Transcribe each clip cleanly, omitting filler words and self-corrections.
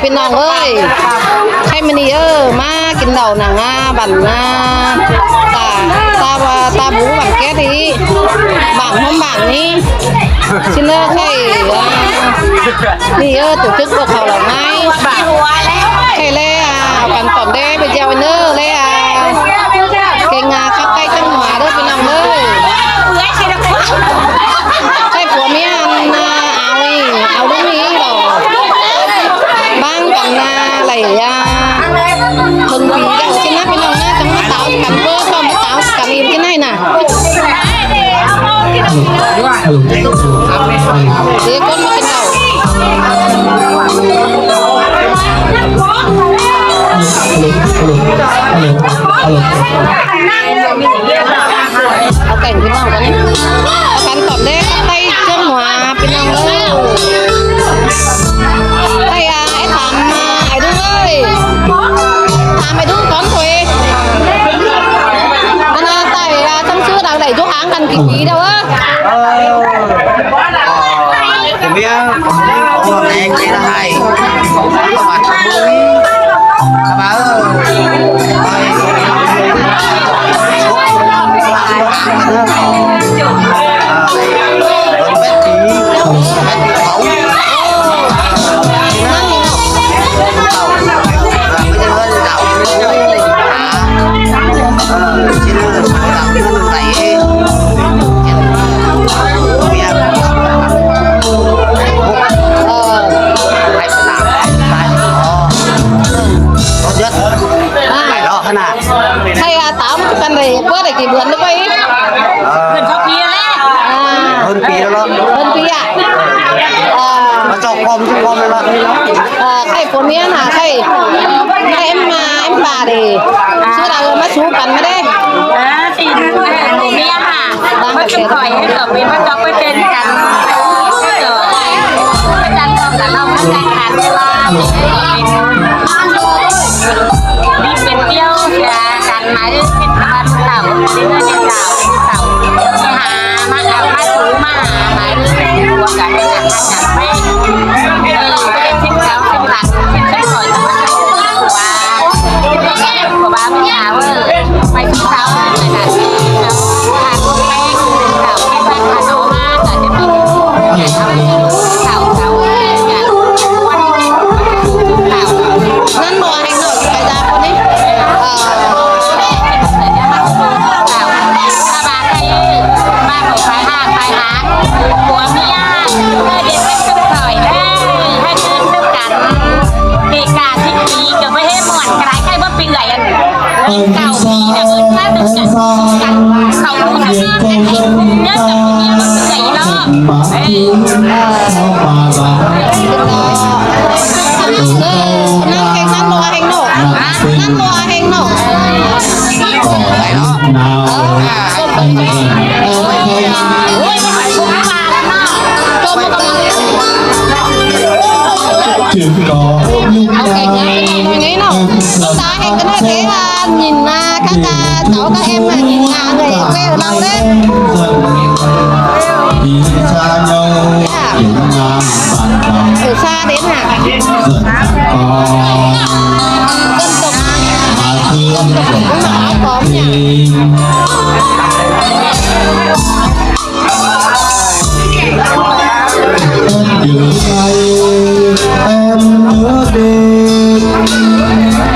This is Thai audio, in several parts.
พี่น้องเอ้ยให้มันนี่มากินเหล้าหนังบั่นตาบูบั่นแก่ดีบ้านห้องบ้านนี้สิเลิกให้นี่ตุกึกบ่เข้าหรอกไงให้แลเอากันตอนแดไปเจ้าเน้อแลเก่งคักใกล้จังหวะเด้อพี่น้องเอ้ยใช่ผัวเมียเอาลูกนี้หรอบ้างกันไหลถึงปีแล้วกินนะพี่น้องนะจังมาเตากันเบอร์ก็มาเตากันอีกที่ไหนน่ะเดี๋ยวคนมากินเหล้าเอาแต่งพี่น้องกันนี่เอากันตอบได้ไต้เจ้าหัวพี่น้องเลยไต้ไอ้ถามไอ้ดูเลยถามไอ้ดูก่อนคุยอันนั้นไต้ทั้งชื่อดังไหนทุกอ้างกันกี่ปีเด้อผมเนี่ยตัวเองไม่ได้ประมาณนี้มากี่เดือนแล้วไปเดือนปีแล้วปีแล้วปีมาจอกคอมทุกคอมเลยละใครคนนี้น่ะใครเอ็มป่าดิชื่อเรามาชูกันไม่ได้ตีนเมียค่ะมาจุ่มข่อยให้เกิดเป็นมาจอกไปเป็นกันก็เจออาจารย์บอกกับเรามาแต่งงานเวลามีเป็นเปี้ยวกันไหมเป็นบ้านเต่าที่เงินเก่าหามาเอามาถูมาหาไหมเป็นตัวกันให้หนักไม่เป็นทิ้งเท้าทิ้งหลังทิ้งเส้นหน่อยแต่ว่าว่าแก่กว่าบ้านยาวไปทิ้งเท้าเลยค่ะทานแป้งเต่าแป้งขนมมากแต่จะมีเต่าอย่างวันเต่านั่นบอกให้หน่อยใครจะคนนี้หัวเมียเด็กเป็นสุดสวยได้ให้เดินด้วยกันเด็กกาที่ปีก็ไม่ให้หมอนกระไรใครว่าปีไหลอันเก่าปีเนี่ยเอิ้นว่าดึงกันเขาดูทั้งนั้นเนื่องจากปีนี้มันปีไหลเนาะนั่งเฮงนั่งรัวเฮงหนกนั่งรัวเฮงหนกไหลเนาะเอาแก่งนี้ตรงนี้เนาะลูกตาเห็นกันได้แค่ว่าnhìn các cháu các em mà nhìn nhà người quê ở đâu đấy từ xa đến hả dân tộc cũng là có nhỉ em nhớ đêm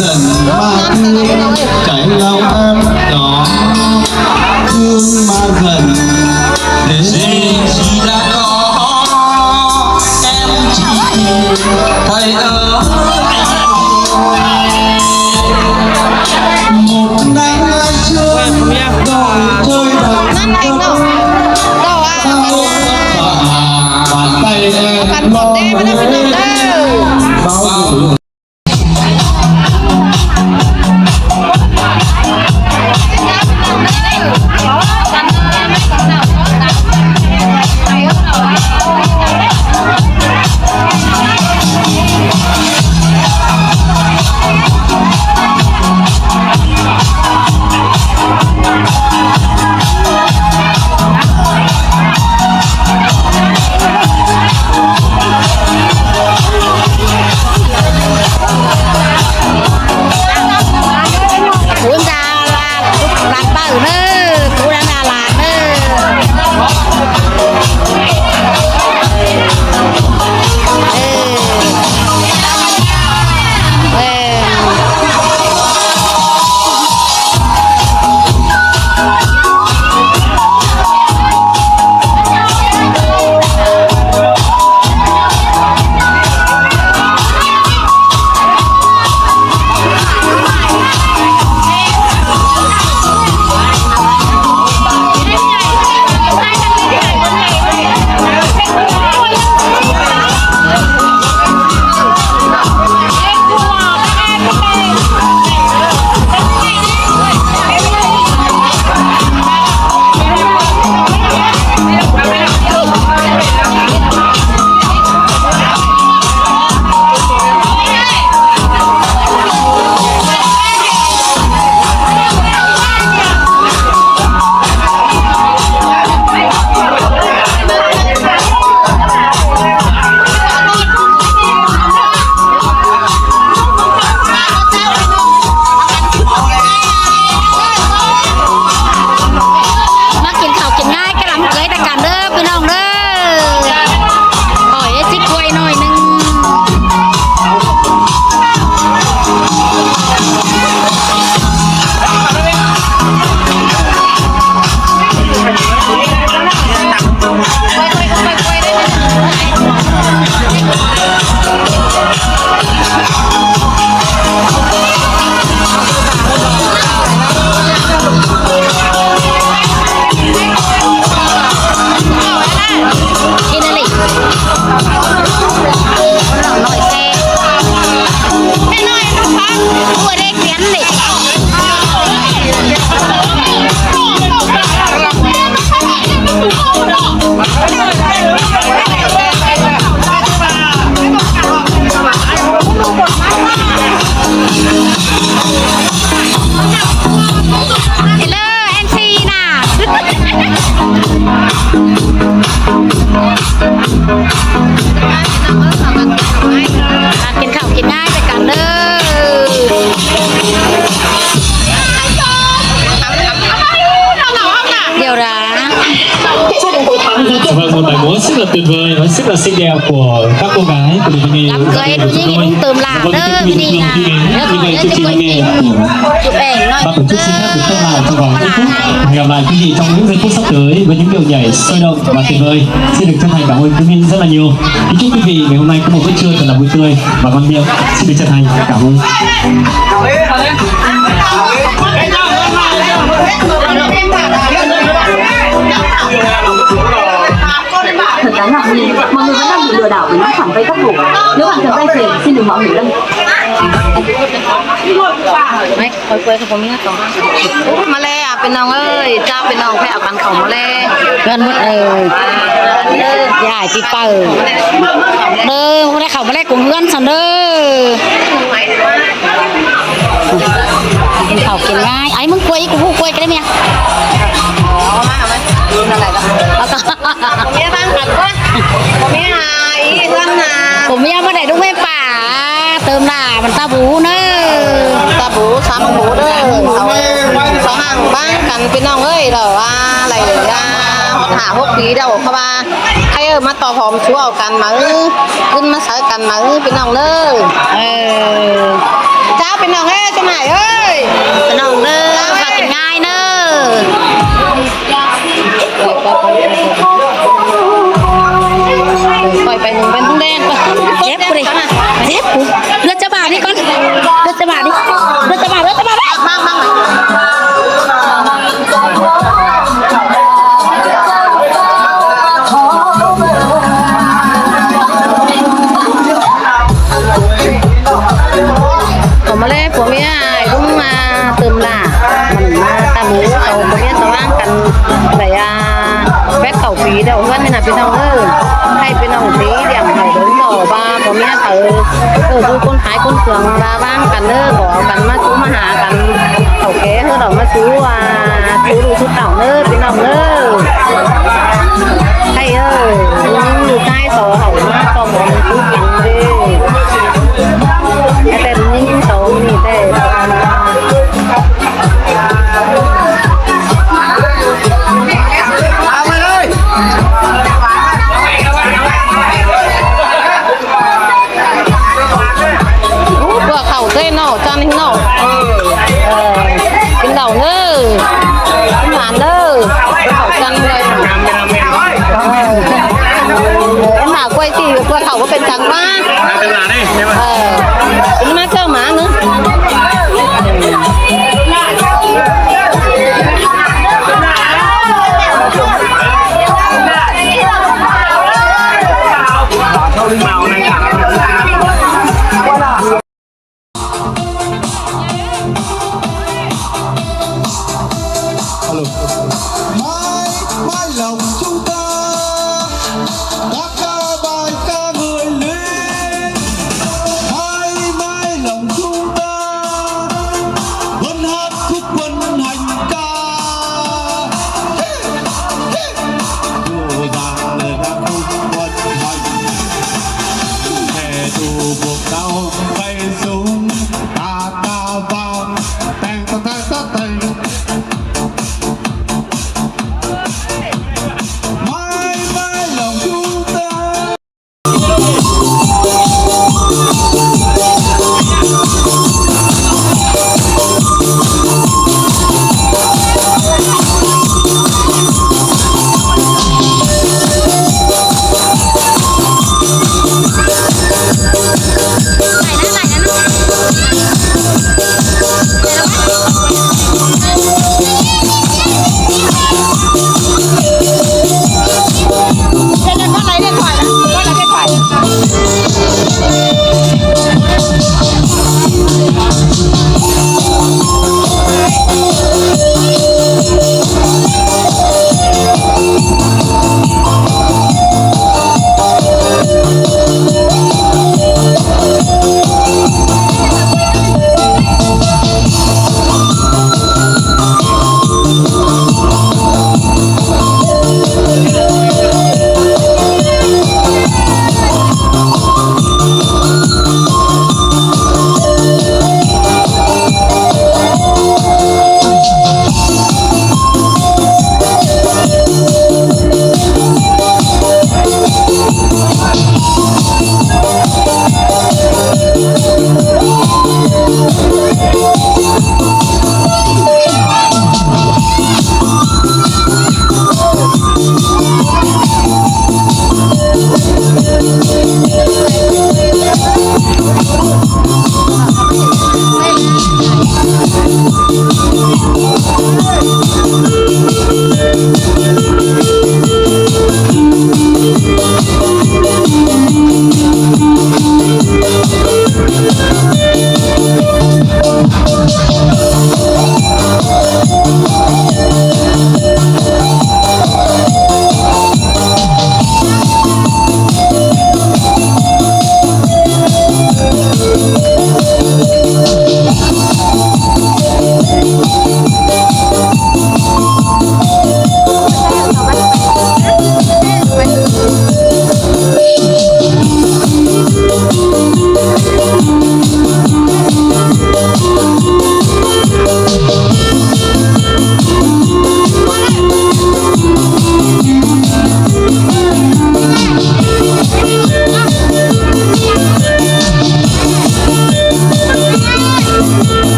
dần mang cái lòng em nhỏ thương mà dần để chỉ đã có em chỉ thầy ở một nắng trưa đòi chơi đàn bàn tay em lo กินข้าวกินง่ายไปกันเด้อเดี๋ยวนะ Vâng, một bài múa rất là tuyệt vời và rất là xinh đẹp của các cô gái của đội nghề. Làm cười đúng như đúng tùm làng đó, Như đi là vậy chương trình nghề chụp ảnh nói và tổ chức xin phép được khép lại trong vòng ít phút. Hẹn gặp lại quý vị trong những giây phút sắp tới với những điệu nhảy sôi động và tuyệt vời. Xin được chân thành cảm ơn quý vị rất là nhiều. Kính chúc quý vị ngày hôm nay có một bữa trưa thật là vui tươi và ngon miệng. Xin được chân thành cảm ơn. thật đáng ngạc nhiên, mọi người vẫn đang bị lừa đảo với những khoản vay bắt buộc. Nếu bạn cần vay tiền, xin đừng mạo hiểm đây. ไม่คอยๆกับผมนี่ก็ต้อง มาแล้วเป็นน้องเอ้ยเจ้าเป็นน้องแพ้เอากันของมาแล้ว เพื่อนหมดยายจิเปิดเด้อบ่ได้เข้ามาแลกกุ้งเฮือนซั่นเด้อกินข้าวกินง่ายไอ้มึงกล้วยกูฮู้กล้วยกันได้มั้ย เอามานั่นแหละก็ เอาก็ ผมมีบ้านกันก็ผมมีหายเพื่อนนา ผมยังบ่ได้ลูกแม่ป่าเติมหน้ามันตาบูเด้อ ตาบูสามบูเด้อเขาห่างบ้านกันเป็นน้องเอ้ยเด้อว่าอะไรอ่ะหา6 ปีเด้อเขาว่าใครมาต่อพร้อมชั่วกันมาขึ้นมาใช้กันมาเป็นน้องเด้อ เจ้าเป็นน้องเอ้ยจังไหนเอ้ย เป็นน้องเด้อฝากกินง่ายเด้อ ปล่อยไปหนึ่งเป็นแดง เจ็บกูดิเจ็บกูเลือดจะบาดนี่ก่อนเลือดจะบาดนี่เลือดจะบาดมากผมมาเล่ผัวเมียรุ่งมาเติมหล่ามันมาตาหมูเอาผัวเมียสว่างกันไหนแป๊กเก่าปีเดียวเพื่อนนี่นะพี่น้องให้พี่น้องสีเดี่ยงไข่ถึงหน่อบ้าผัวเมียดูคนขายคนเสืองลาบ้างกันขอกันมาซื้อมาหากันเขาแก่เรามาซื้อดูชุดเต่าพี่น้องให้อยู่ใต้สอเขามาต่อหมอนซื้อกินดิแต่ยิ่งโตนี่แต่เต้นเนาะจานนึงเนาะกินเหล่าเนอะกินหวานเนอะเขาจังเลยหมากล้วยสิกล้วยเขาก็เป็นจังมากเป็นหมาได้ใช่ไหมกินมาเจ้าหมาเนอะmãi lòng chúng ta hát ca bài ca người lính mãi lòng chúng ta vẫn hát khúc quân hành ca dù rằng lời ca khúc quân hành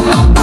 Hãy subscribe cho kênh Ghiền Mì Gõ để không bỏ lỡ